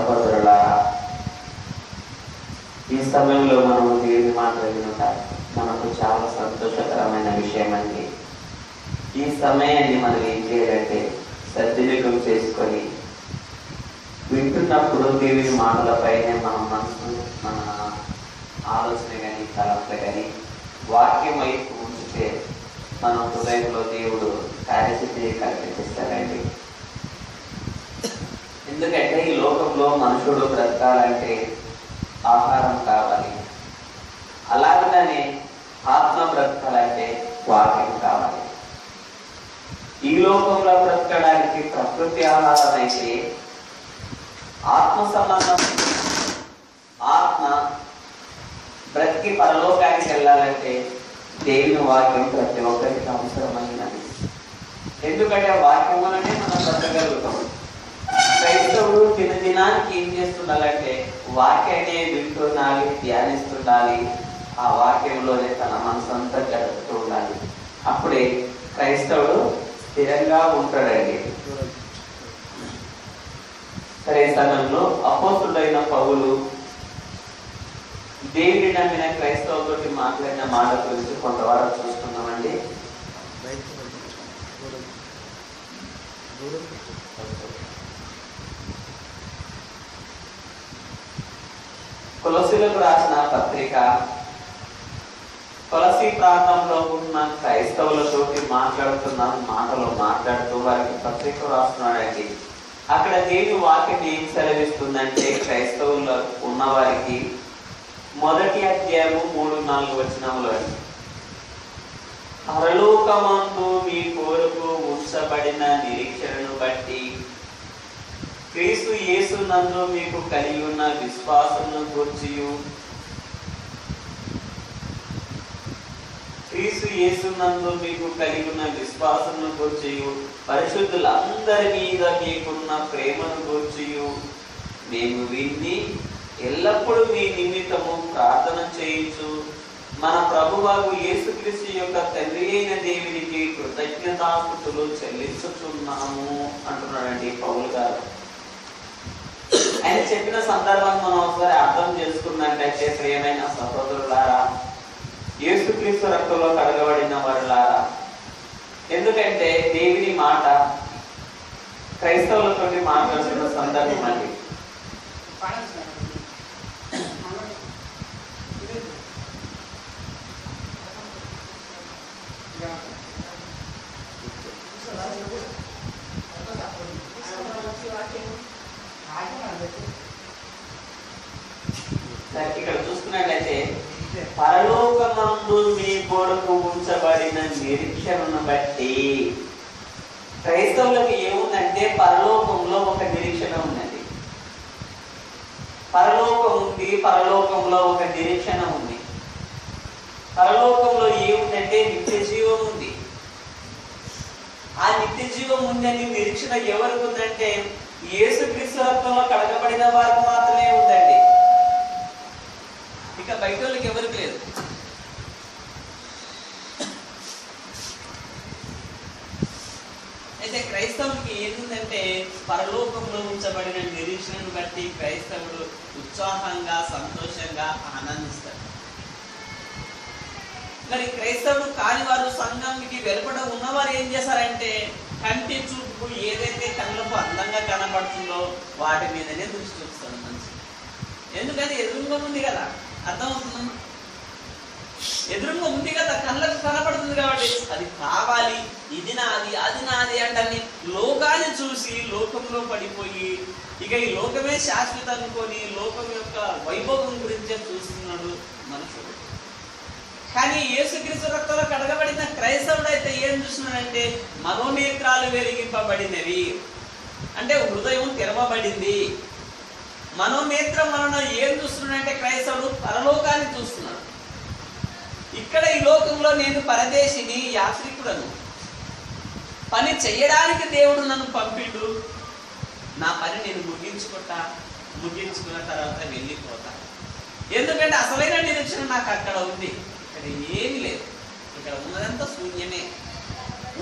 సహోదరులారా, ఈ సమయంలో మనము దేవుని మాట వినుట మనకు చాలా సంతోషకరమైన విషయం అండి. ఈ సమయాన్ని మనం ఏం చేయాలంటే సద్వినియోగం చేసుకొని వింటున్నప్పుడు దేవుని మాటలపైనే మన మనసు, మన ఆలోచన కానీ తలంత కానీ వాక్యం వైపు ఉంచితే మన హృదయంలో దేవుడు కార్యసిద్ధి కల్పిస్తాడండి. ఎందుకంటే ఈ లోకంలో మనుషుడు బ్రతకాలంటే ఆహారం కావాలి, అలాగనే ఆత్మ బ్రతకాలంటే వాక్యం కావాలి. ఈ లోకంలో బ్రతకడానికి ప్రకృతి ఆహారం అయితే ఆత్మ సంబంధం, ఆత్మ బ్రతికి పరలోకానికి వెళ్ళాలంటే దేవుని వాక్యం ప్రతి ఒక్కరికి అవసరమైనది. ఎందుకంటే వాక్యం వలనే మనం బ్రతకగలుగుతాం. క్రైస్తవుడు దినానికి ఏం చేస్తుండాలంటే వాక్యాన్ని వింటుండాలి, ధ్యానిస్తుండాలి, ఆ వాక్యంలోనే తన మనసు అంతా గడుపుతూ ఉండాలి. అప్పుడే క్రైస్తవుడు స్థిరంగా ఉంటాడండి. సరే, సమయంలో అపోస్తుడైన పౌలు దేవుని నమ్మిన క్రైస్తవులతోటి మాట్లాడిన మాట గురించి కొంతవరకు చూస్తున్నామండి. కొలసీలకు రాసిన పత్రిక, కొలసీ ప్రాంతంలో ఉన్న క్రైస్తవులతోటి మాట్లాడుతున్న మాట్లాడుతూ వారికి పత్రిక రాస్తున్నాడండి. అక్కడ దేవుని వాక్యం ఏం సెలవిస్తుందంటే క్రైస్తవుల్లో ఉన్న వారికి మొదటి అధ్యాయము 3-4 వచనములు, పరలోకమందు మీ కొరకు ఉంచబడిన నిరీక్షణను బట్టి క్రీస్తు యేసునందు మీకు కలిగి ఉన్న విశ్వాసమును గూర్చియు, క్రీస్తు యేసునందు మీకు కలిగి ఉన్న విశ్వాసమును గూర్చియు, పరిశుద్ధులందరి మీద మీకున్న ప్రేమను గూర్చియు మేము విని ఎల్లప్పుడూ మీ నిమిత్తము ప్రార్థన చేయించు మన ప్రభువాగు యేసుక్రీస్తు యొక్క తండ్రి అయిన దేవునికి కృతజ్ఞతాస్తుతులు చెల్లించుచున్నాము అంటున్నాడండి పౌలు గారు. ఆయన చెప్పిన సందర్భం మనం ఒకసారి అర్థం చేసుకున్నట్లయితే, ప్రియమైన సహోదరులారా, యేసుక్రీస్తు రక్తంలో కడగబడిన వారులారా, ఎందుకంటే దేవుని మాట క్రైస్తవులతో మాట్లాడుతున్న సందర్భం అండి. ఇక్కడ చూసుకున్నట్లయితే పరలోకమందు మీ కొరకు ఉంచబడిన నిరీక్షణను బట్టి, క్రైస్తవులకు ఏముందంటే పరలోకంలో ఒక నిరీక్షణ ఉన్నది. పరలోకం ఉంది, పరలోకంలో ఒక నిరీక్షణ ఉంది. పరలోకంలో ఏముందంటే నిత్య జీవం ఉంది. ఆ నిత్య జీవం ఉందని నిరీక్షణ ఎవరికి ఉందంటే యేసుక్రీస్తు రక్తంలో కడగబడిన వారికి మాత్రమే ఉందండి. ఇక బయట వాళ్ళకి ఎవరికి లేదు. అయితే క్రైస్తవునికి ఏంటంటే పరలోకంలో ఉంచబడిన నిరీక్షణను బట్టి క్రైస్తవుడు ఉత్సాహంగా, సంతోషంగా ఆనందిస్తాడు. మరి క్రైస్తవుడు కాని వారు, సంఘానికి వెలుపడ ఉన్నవారు ఏం చేశారంటే కంటి చూపు ఏదైతే కళ్ళకు అందంగా కనబడుతుందో వాటి మీదనే దృష్టి చూస్తాడు మనిషి. ఎందుకంటే ఎదురుగా ఉంది కదా, అర్థమవుతుందమ్మా, ఎదురుగా ఉంది కదా, కళ్ళకు కనపడుతుంది కాబట్టి అది కావాలి, ఇది నాది, అది నాది అంటే లోకాన్ని చూసి లోకంలో పడిపోయి ఇక ఈ లోకమే శాశ్వత అనుకొని లోకం యొక్క వైభవం గురించే చూస్తున్నాడు మనుషుడు. కానీ యేసుక్రీస్తు రక్తంలో కడగబడిన క్రైస్తవుడు అయితే ఏం చూస్తున్నాడంటే మనోనేత్రాలు వెలిగింపబడినవి, అంటే హృదయం తెరవబడింది. మనోనేత్రం వలన ఏం చూస్తున్నాడంటే క్రైస్తవుడు పరలోకాన్ని చూస్తున్నాడు. ఇక్కడ ఈ లోకంలో నేను పరదేశిని, యాత్రికుడను, పని చెయ్యడానికి దేవుడు నన్ను పంపిండు, నా పని నేను ముగించుకున్న తర్వాత వెళ్ళిపోతా. ఎందుకంటే అసలైన నిరీక్షణ నాకు అక్కడ ఉంది. ఇక్కడ ఏమీ లేదు, ఇక్కడ ఉన్నదంతా శూన్యమే.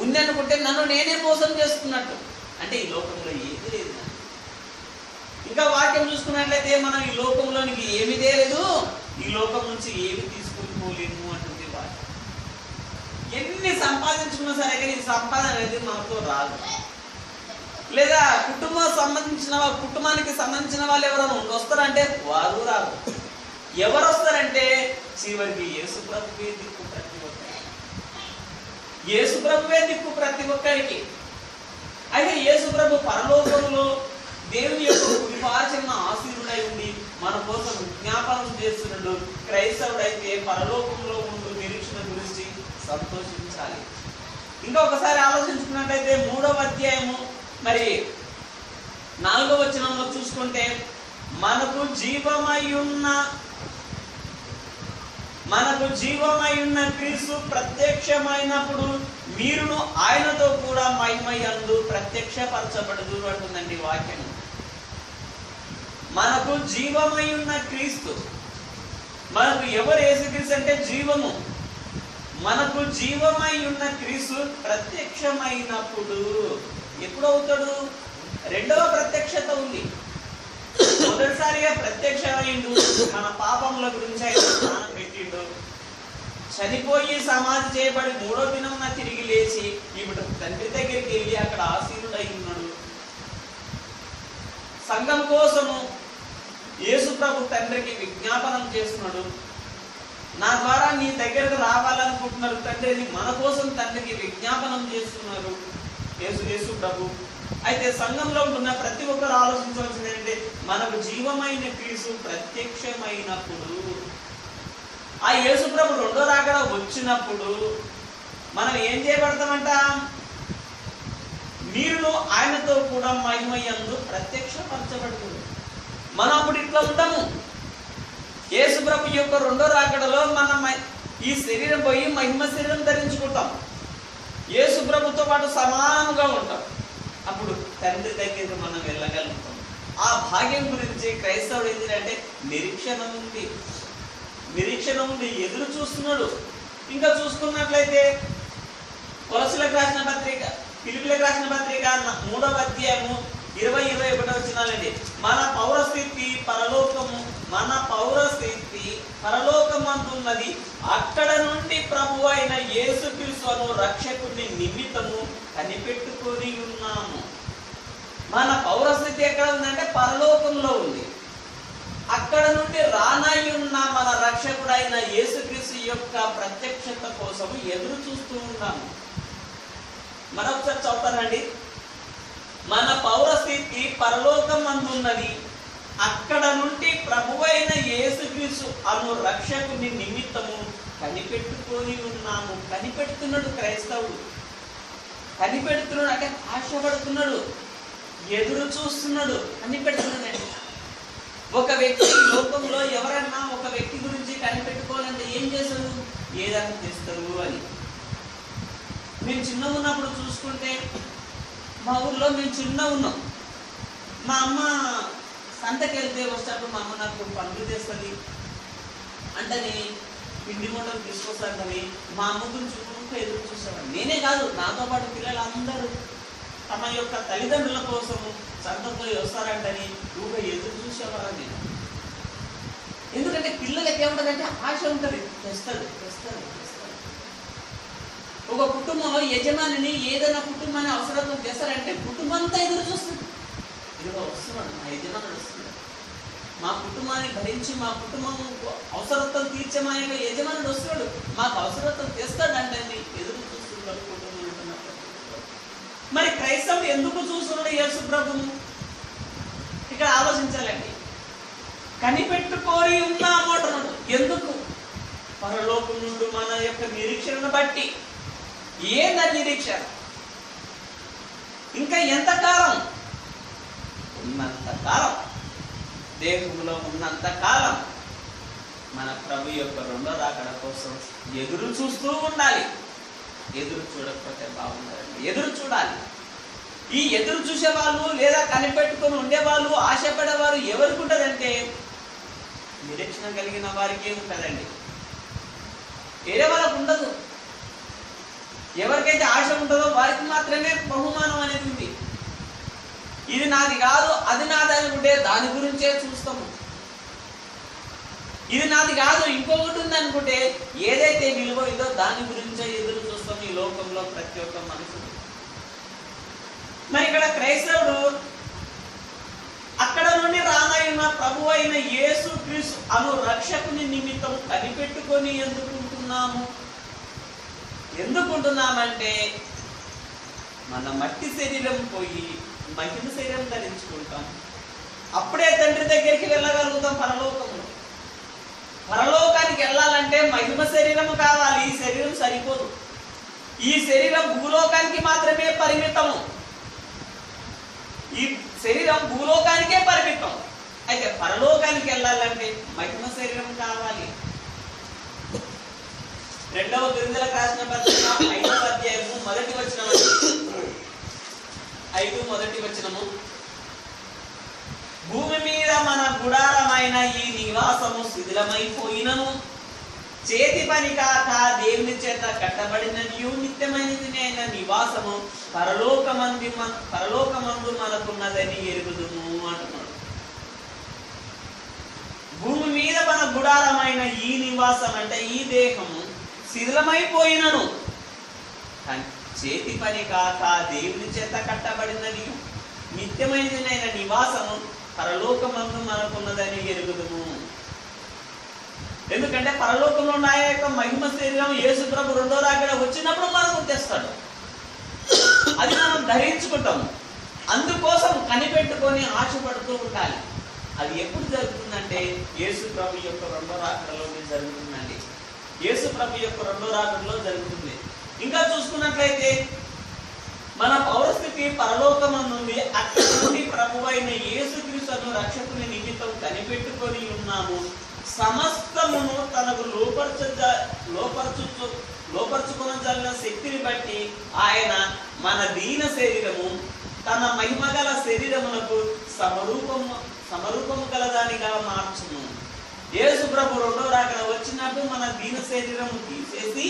ఉంది అనుకుంటే నన్ను నేనే మోసం చేసుకున్నట్టు. అంటే ఈ లోకంలో ఏది లేదు. ఇంకా వాక్యం చూసుకున్నట్లయితే మనం ఈ లోకంలోనికి ఏమి తేలేదు, ఈ లోకం నుంచి ఏమి తీసుకొని పోలేము అంటుంది వాక్యం. ఎన్ని సంపాదించుకున్నా సరే కానీ ఈ సంపాదన అనేది మనతో రాదు. లేదా కుటుంబానికి సంబంధించిన వాళ్ళు ఎవరైనా వస్తారంటే వారు రాదు. ఎవరు వస్తారంటే చివరికి యేసు ప్రభువే దిక్కు ప్రతి ఒక్కరికి. యేసు ప్రభువే దిక్కు ప్రతి ఒక్కరికి. అయితే యేసు ప్రభు పరలోకంలో దేవుని యొక్క కుడిపార్శ్వన ఆశీనుడై ఉండి మన కోసం విజ్ఞాపనం చేస్తున్నాడు. క్రైస్తవుడైతే పరలోకంలో ఉండు నిరీక్షణ గురించి సంతోషించాలి. ఇంకా ఒకసారి ఆలోచించుకున్నట్లయితే 3వ అధ్యాయము మరి 4వ వచనంలో చూసుకుంటే, మనకు జీవమై ఉన్న క్రీస్తు ప్రత్యక్షమైనప్పుడు మీరును ఆయనతో కూడా మహిమయందు ప్రత్యక్షపరచబడదు అంటుందండి వాక్యం. మనకు జీవమై ఉన్న క్రీస్తు, మనకు ఎవరు యేసుక్రీస్తు అంటే జీవము. మనకు జీవమై ఉన్న క్రీస్తు ప్రత్యక్షమైనప్పుడు ఎప్పుడు అవుతాడు? 2వ ప్రత్యక్షత ఉంది. మొదటిసారిగా ప్రత్యక్షమైండు, మన పాపముల గురించి ఆయన స్నానం పెట్టిండు, చనిపోయి సమాధి చేయబడి 3వ దినం తిరిగి లేచి ఇప్పుడు తండ్రి దగ్గరికి వెళ్ళి అక్కడ ఆసీనుడై ఉన్నాడు. సంఘం కోసము యేసు ప్రభు తండ్రికి విజ్ఞాపనం చేస్తున్నాడు. నా ద్వారా నీ దగ్గరకు రావాలనుకుంటున్నారు తండ్రి అని మన కోసం తండ్రికి విజ్ఞాపనం చేస్తున్నారు యేసు ప్రభు. అయితే సంఘంలో ఉంటున్న ప్రతి ఒక్కరు ఆలోచించవలసింది ఏంటంటే, మనకు జీవమైన క్రీస్తు ప్రత్యక్షమైనప్పుడు, ఆ యేసు ప్రభు 2వ రాకడ వచ్చినప్పుడు మనం ఏం చేయబడతామంట? మీరును ఆయనతో కూడా మహిమయందు ప్రత్యక్షపరచబడుతుంది. మనం అప్పుడు ఇట్లా ఉంటాము. యేసు ప్రభు యొక్క 2వ రాకడలో మనం ఈ శరీరం పోయి మహిమ శరీరం ధరించుకుంటాం. యేసు ప్రభుతో పాటు సమానంగా ఉంటాం. అప్పుడు తండ్రి దగ్గరికి మనం వెళ్ళగలుగుతాం. ఆ భాగ్యం గురించి క్రైస్తవుడు ఏంటంటే నిరీక్షణ ఉంది, ఎదురు చూస్తున్నాడు. ఇంకా చూసుకున్నట్లయితే కొలసీలకు రాసిన పత్రిక, ఫిలిప్పీలకు రాసిన పత్రిక 3వ అధ్యాయము 20-21 వచనాలండి. మన పౌరస్థితి పరలోకమందున్నది. అక్కడ నుండి ప్రభు అయిన యేసుక్రీస్తు రక్షకుని నిమిత్తము కనిపెట్టుకొని ఉన్నాము. మన పౌరస్థితి ఎక్కడ ఉందంటే పరలోకంలో ఉంది. అక్కడ నుండి రానయ్యున్న మన రక్షకుడైన యేసుక్రీస్తు యొక్క ప్రత్యక్షత కోసం ఎదురు చూస్తూ ఉన్నాము. మరొకసారి చదువుతానండి. మన పౌరస్థితి పరలోకమందున్నది. అక్కడ నుండి ప్రభువైన యేసుక్రీస్తు రక్షకుని నిమిత్తము కనిపెట్టుకొని ఉన్నాము. కనిపెడుతున్నాడు క్రైస్తవుడు. కనిపెడుతున్నాడు అంటే ఆశపడుతున్నాడు, ఎదురు చూస్తున్నాడు, కనిపెడుతున్నాడు. ఒక వ్యక్తి లోకంలో ఎవరన్నా ఒక వ్యక్తి గురించి కనిపెట్టుకోవాలంటే ఏం చేస్తారు? ఏదైనా తెస్తారు అని. మేము చిన్నగా ఉన్నప్పుడు చూసుకుంటే, మా ఊర్లో మేము చిన్నగా ఉన్నాం. మా అమ్మ సంతకి వెళ్తే వచ్చేటప్పుడు మా అమ్మ నాకు పండ్లు తెస్తుంది అంటని, పిండి మొండలు తీసుకొస్తాడని మా అమ్మ గురించి ఎదురు చూసేవాడు. నేనే కాదు, నాతో పాటు పిల్లలందరూ తమ యొక్క తల్లిదండ్రుల కోసము సంతకు వస్తారంటని ఎదురు చూసేవారు నేను. ఎందుకంటే పిల్లలకి ఏముంటుందంటే ఆశ ఉంటుంది, తెస్తారు. ఒక కుటుంబంలో యజమానిని ఏదైనా కుటుంబాన్ని అవసరంతో చేస్తారంటే కుటుంబం అంతా ఎదురు చూస్తుంది. ఇదిగో వస్తున్నాడు, మా యజమానుడు వస్తున్నాడు, మా కుటుంబాన్ని భరించి మా కుటుంబం అవసరతలు తీర్చే మా యొక్క యజమానుడు వస్తున్నాడు, మాకు అవసరతలు తెస్తాడంటే ఎదురు చూస్తున్నాడు కుటుంబం ఉంటున్నప్పుడు. మరి క్రైస్తవుడు ఎందుకు చూస్తున్నాడు యేసు ప్రభువు? ఇక్కడ ఆలోచించాలండి. కనిపెట్టుకొని ఉన్నాము అంటున్నాడు. ఎందుకు? పరలోకం నుండి మన యొక్క నిరీక్షణను బట్టి. ఏంద నిరీక్షణ? ఇంకా ఎంతకాలం? ఉన్నంతకాలం, దేహంలో ఉన్నంతకాలం మన ప్రభు యొక్క 2వ రాకడ కోసం ఎదురు చూస్తూ ఉండాలి. ఎదురు చూడకపోతే బాగుండాలండి, ఎదురు చూడాలి. ఈ ఎదురు చూసేవాళ్ళు లేదా కనిపెట్టుకొని ఉండేవాళ్ళు, ఆశపడేవారు ఎవరికి ఉంటుందంటే నిరీక్షణ కలిగిన వారికి ఉంటుందండి, వేరే వాళ్ళకు ఉండదు. ఎవరికైతే ఆశ ఉంటుందో వారికి మాత్రమే బహుమానం అనేది ఉంది. ఇది నాది కాదు అది నాది అనుకుంటే దాని గురించే చూస్తాము. ఇది నాది కాదు ఇంకొకటి ఉంది అనుకుంటే ఏదైతే విలువ ఇదో దాని గురించే ఎదురు చూస్తాం ఈ లోకంలో ప్రతి ఒక్క మనుషుడు. మరి ఇక్కడ క్రైస్తవుడు అక్కడ నుండి రానైన ప్రభు అయిన యేసు క్రీస్తు అను రక్షకుని నిమిత్తం కనిపెట్టుకొని ఎందుకుంటున్నామంటే మన మట్టి శరీరం పోయి మహిమ శరీరం ధరించుకుంటాం. అప్పుడే తండ్రి దగ్గరికి వెళ్ళగలుగుతాం. పరలోకానికి వెళ్ళాలంటే మహిమ శరీరం కావాలి. ఈ శరీరం సరిపోదు. ఈ శరీరం భూలోకానికి మాత్రమే పరిమితము. ఈ శరీరం భూలోకానికే పరిమితం. అయితే పరలోకానికి వెళ్ళాలంటే మహిమ శరీరం కావాలి. 2వ కొరింథీయులకు రాసిన పత్రిక 5వ అధ్యాయము 1వ వచనం. 5 1వ వచనము. భూమి మీద మన గుడారమైన ఈ నివాసము శిథిలమైపోయినను చేతి పని కాక దేవుని చేత కట్టబడిననియు నిత్యమైనదినైన నివాసము పరలోకమందు మనకున్నదని ఎరుగుదుము అంటున్నాడు. భూమి మీద మన గుడారమైన ఈ నివాసం అంటే ఈ దేహము శిథిలమైపోయినను చేతి పని కాక దేవుని చేత కట్టబడినది నిత్యమైనదినైన నివాసము పరలోకమందు మనకున్నదని ఎరుగుదుము. ఎందుకంటే పరలోకంలో ఉన్న ఆయన యొక్క మహిమ శరీరం యేసు ప్రభు 2వ రాకడ వచ్చినప్పుడు మనకు తెస్తాడు. అది మనం ధరించుకుంటాము. అందుకోసం కనిపెట్టుకొని ఆశపడుతూ ఉండాలి. అది ఎప్పుడు జరుగుతుందంటే యేసు ప్రభు యొక్క 2వ రాకడలోనే జరుగుతుందండి. యేసు ప్రభు యొక్క 2వ రాకడలో జరుగుతుంది. ఇంకా చూసుకున్నట్లయితే మన పౌరస్థితి పరలోకమందుంది. అక్కడ నుండి ప్రభు అయిన యేసుక్రీస్తును రక్షకుని నిమిత్తం కనిపెట్టుకొని ఉన్నాము. సమస్తమును తనకు లోపరుచుకొనజల్లిన శక్తిని బట్టి ఆయన మన దీన శరీరము తన మహిమగల శరీరమునకు సమరూపము గలదానిగా మార్చును. యేసు ప్రభు 2వ రాకడ వచ్చినప్పుడు మన దీన శరీరము తీసేసి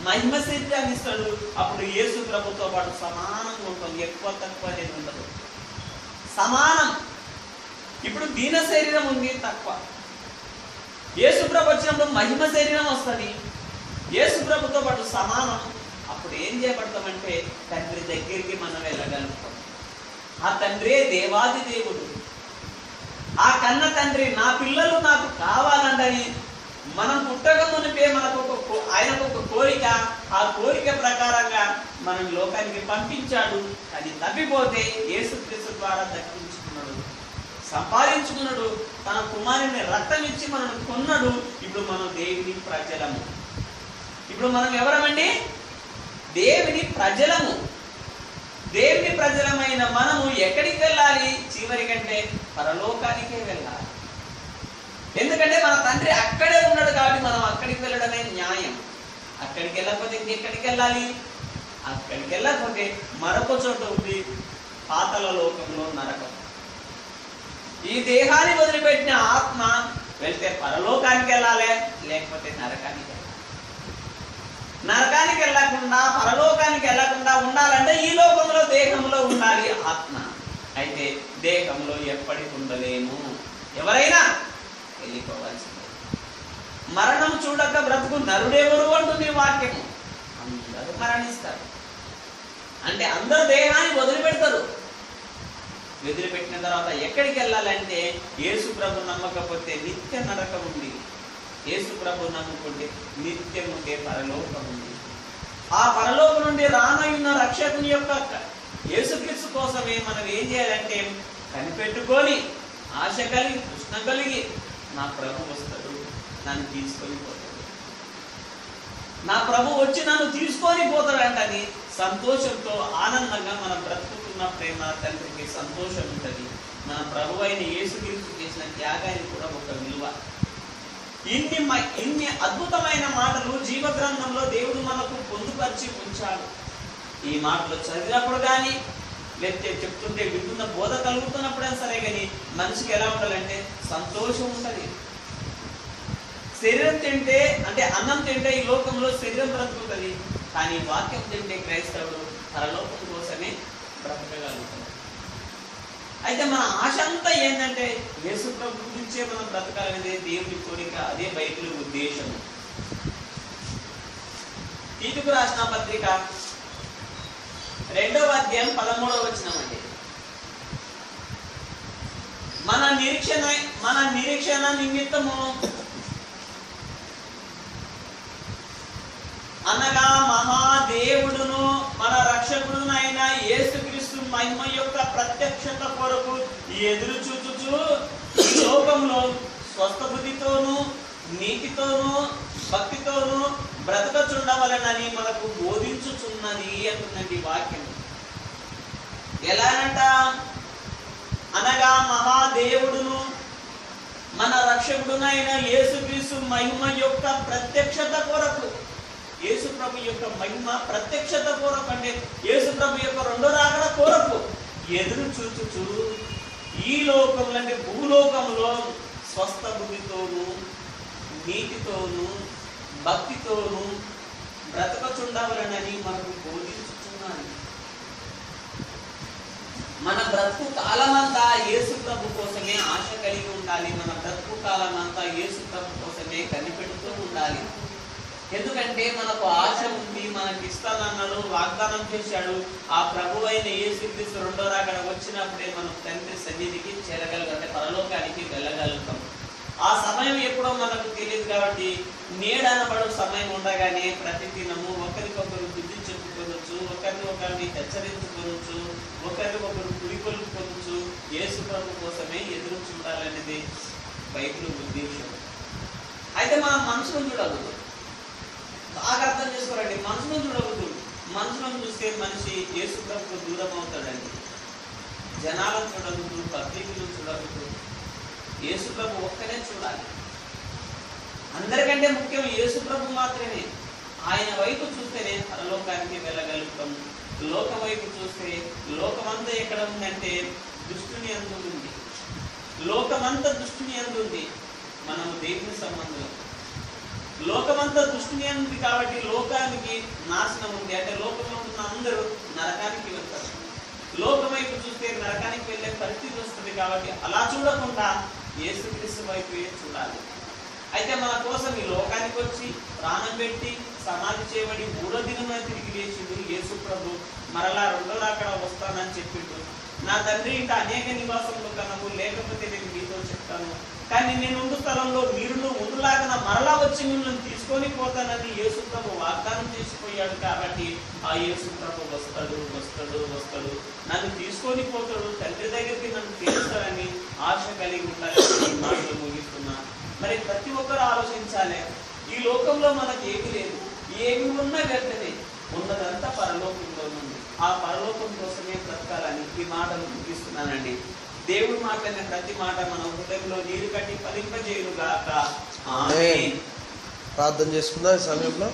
మహిమ శరీరాన్ని ఇస్తాడు. అప్పుడు యేసు ప్రభుతో పాటు సమానంగా ఉంటుంది. ఎక్కువ తక్కువ అనేది ఉండదు, సమానం. ఇప్పుడు దీన శరీరం ఉంది, తక్కువ. యేసు ప్రభు వచ్చినప్పుడు మహిమ శరీరం వస్తుంది, యేసు ప్రభుతో పాటు సమానం. అప్పుడు ఏం చేయబడతామంటే తండ్రి దగ్గరికి మనం వెళ్ళగలుగుతాం. ఆ తండ్రే దేవాది దేవుడు. ఆ కన్న తండ్రి నా పిల్లలు నాకు కావాలంటని మనం పుట్టక మునిపే మనకు ఆయనకు ఒక కోరిక. ఆ కోరిక ప్రకారంగా మనం లోకానికి పంపించాడు. అది తప్పిపోతే యేసుక్రీస్తు ద్వారా దక్కించుకున్నాడు, సంపాదించుకున్నాడు. తన కుమారుని రక్తం ఇచ్చి మనను కొన్నాడు. ఇప్పుడు మనం దేవుని ప్రజలము. ఇప్పుడు మనం ఎవరమండి? దేవుని ప్రజలము. దేవుని ప్రజలమైన మనము ఎక్కడికి వెళ్ళాలి? చివరి కంటే పరలోకానికే వెళ్ళాలి. ఎందుకంటే మన తండ్రి అక్కడే ఉన్నాడు కాబట్టి మనం అక్కడికి వెళ్ళడమే న్యాయం. అక్కడికి వెళ్ళకపోతే ఇంకెక్కడికి వెళ్ళాలి? అక్కడికి వెళ్ళకపోతే మరొక చోట ఉంది, పాతాళ లోకంలో నరకం. ఈ దేహాన్ని వదిలిపెట్టిన ఆత్మ వెళ్తే పరలోకానికి వెళ్ళాలి, లేకపోతే నరకానికి వెళ్ళాలి. నరకానికి వెళ్ళకుండా పరలోకానికి వెళ్ళకుండా ఉండాలంటే ఈ లోకంలో దేహంలో ఉండాలి ఆత్మ. అయితే దేహంలో ఎప్పటికి ఉండలేము. ఎవరైనా వెళ్ళిపోవాల్సిందే. మరణం చూడక బ్రతుకు నరుడెవరు అంటుంది వాక్యము. అందరూ మరణిస్తారు. అంటే అందరూ దేహాన్ని వదిలిపెడతారు. వదిలిపెట్టిన తర్వాత ఎక్కడికి వెళ్ళాలంటే యేసు ప్రభు నమ్మకపోతే నిత్య నరకం ఉంది, యేసు ప్రభు నమ్ముకుంటే నిత్యం ఉండే పరలోకం ఉంది. ఆ పరలోకం నుండి రానయ్యున్న రక్షకుని యొక్క యేసుక్రీస్తు కోసమే మనం ఏం చేయాలంటే కనిపెట్టుకొని ఆశ కలిగి కృష్ణ కలిగి నా ప్రభు వస్తాడు, నన్ను తీసుకొని పోతాడు, నా ప్రభు వచ్చి నన్ను తీసుకొని పోతాడంటని సంతోషంతో ఆనందంగా మనం బ్రతుకుతున్న ప్రేమ తండ్రికి సంతోషం ఉంటుంది. మన ప్రభు అయిన యేసుక్రీస్తు చేసిన త్యాగానికి కూడా ఒక విలువ. ఇన్ని అద్భుతమైన మాటలు జీవ గ్రంథంలో దేవుడు మనకు పొందుపరిచి ఉంచాడు. ఈ మాటలు చదివినప్పుడు కానీ లేకపోతే చెప్తుంటే వింటున్న బోధ కలుగుతున్నప్పుడైనా సరే కానీ మనిషికి ఎలా ఉండాలంటే సంతోషం ఉంటుంది. శరీరం తింటే అంటే అన్నం తింటే ఈ లోకంలో శరీరం బ్రతుకుతుంది, కానీ వాక్యం తింటే క్రైస్తవుడు పరలోకం కోసమే బ్రతకగలుగుతాడు. అయితే మన ఆశ అంతా ఏంటంటే యేసు ప్రభు గురించే మనం బ్రతకాలనేదే దేవుని కోరిక, అదే బైబిల్ ఉద్దేశం. తీతుకు రాసిన పత్రిక 2వ అధ్యాయం 13వ వచనం అండి. మన నిరీక్షణ నిమిత్తము అనగా మహాదేవుడును మన రక్షకుడునైన యేసుక్రీస్తు మహిమ యొక్క ప్రత్యక్షత కొరకు ఎదురు చూచుచు ఈ లోకంలో స్వస్థ బుద్ధితోనూ నీతితోనూ భక్తితోనూ బ్రతకచుండవలనని మనకు బోధించుచున్నది అంటుందండి వాక్యం. ఎలానంట? అనగా మహాదేవుడును మన రక్షకుడునైన యేసుక్రీస్తు మహిమ యొక్క ప్రత్యక్షత కొరకు, యేసు ప్రభు యొక్క మహిమ ప్రత్యక్షత కొరకు అంటే యేసు ప్రభు యొక్క రెండో రాకడ కొరకు ఎదురు చూచుచు ఈ లోకంలో అంటే భూలోకంలో స్వస్థ బుద్ధితోనూ నీతితోనూ భక్తితోనూ బ్రతకచుండవలనని మనకు బోధించుచున్నాను. మన బ్రతుకు కాలమంతా యేసు ప్రభు కోసమే ఆశ కలిగి ఉండాలి. మన బ్రతుకు కాలమంతా యేసు ప్రభు కోసమే కనిపెడుతూ ఉండాలి. ఎందుకంటే మనకు ఆశ ఉంది, మనకి ఇస్తానన్నాడు, వాగ్దానం చేశాడు. ఆ ప్రభు అయిన యేసుక్రీస్తు రెండో రాకడ వచ్చినప్పుడే మనం తండ్రి సన్నిధికి చేరగలుగుతాం, అంటే పరలోకానికి వెళ్ళగలుగుతాం. ఆ సమయం ఎప్పుడో మనకు తెలియదు కాబట్టి నేడనబడు సమయం ఉండగానే ప్రతిదినము ఒకరికొకరు బుద్ధి చెప్పుకోవచ్చు, ఒకరిని హెచ్చరించుకోవచ్చు, ఒకరికొకరు పురికొల్పుకోవచ్చు. యేసు ప్రభు కోసమే ఎదురు చూడాలనేది బైబిల్ ఉద్దేశం. అయితే మనం మనసును చూడకూడదు, బాగా అర్థం చేసుకోరండి. మనసును చూడకూడదు. మనసును చూస్తే మనిషి యేసు ప్రభుకు దూరం అవుతాడండి. జనాలను చూడకూడదు, పబ్లిక్ను చూడకూడదు. యేసు ప్రభు ఒక్కనే చూడాలి. అందరికంటే ముఖ్యం యేసు ప్రభు మాత్రమే. ఆయన వైపు చూస్తేనే పరలోకానికి వెళ్ళగలుగుతాం. లోకం వైపు చూస్తే లోకమంతా ఎక్కడ ఉందంటే దుష్టుని అందు ఉంది. లోకమంతా దుష్టుని అందు ఉంది. మనము దేవుని సంబంధం. లోకమంతా దుష్టుని అంది కాబట్టి లోకానికి నాశనం ఉంది. అంటే లోకంలో ఉన్న అందరూ నరకానికి వెళ్తారు. లోకం వైపు చూస్తే నరకానికి వెళ్ళే పరిస్థితి వస్తుంది. కాబట్టి అలా చూడకుండా యేసుక్రీస్తు వైపు చూడాలి. అయితే మన కోసం ఈ లోకానికి వచ్చి ప్రాణం పెట్టి సమాధి చేయబడి 3వ దినమున తిరిగి లేచిండు యేసు ప్రభు. మరలా రెండో రాకడ వస్తానని చెప్పిండు. నా తండ్రి ఇంట అనేక నివాసములు కనవు, లేకపోతే నేను మీతో చెప్తాను, కానీ నేను ఉండు స్థలంలో మీరును ఉండులాగా మరలా వచ్చి మిమ్మల్ని తీసుకొని పోతానని యేసు ప్రభు వాగ్దానం చేసిపోయాడు. కాబట్టి ఆ యేసు ప్రభు వస్తాడు వస్తాడు వస్తాడు, నన్ను తీసుకొని పోతాడు, తండ్రి దగ్గరికి నన్ను తీరుస్తాడని ఆశ కలిగి ఉండాలని మాటలు ముగిస్తున్నా. మరి ప్రతి ఒక్కరు ఆలోచించాలి, ఈ లోకంలో మనకి ఏమి లేదు, ఏమి ఉన్నా వ్యర్థమే, ఉన్నదంతా పరలోకంలో ఉంది. ఆ పరలోకం కోసమే బ్రతకాలని ఈ మాటలు ముగిస్తున్నానండి. దేవుడు మాట్లాడిన ప్రతి మాట మన హృదయంలో నీరు కట్టి ఫలింపజేయుగాక. ఆమేన్. ప్రార్థన చేసుకుందాం ఈ సమయంలో.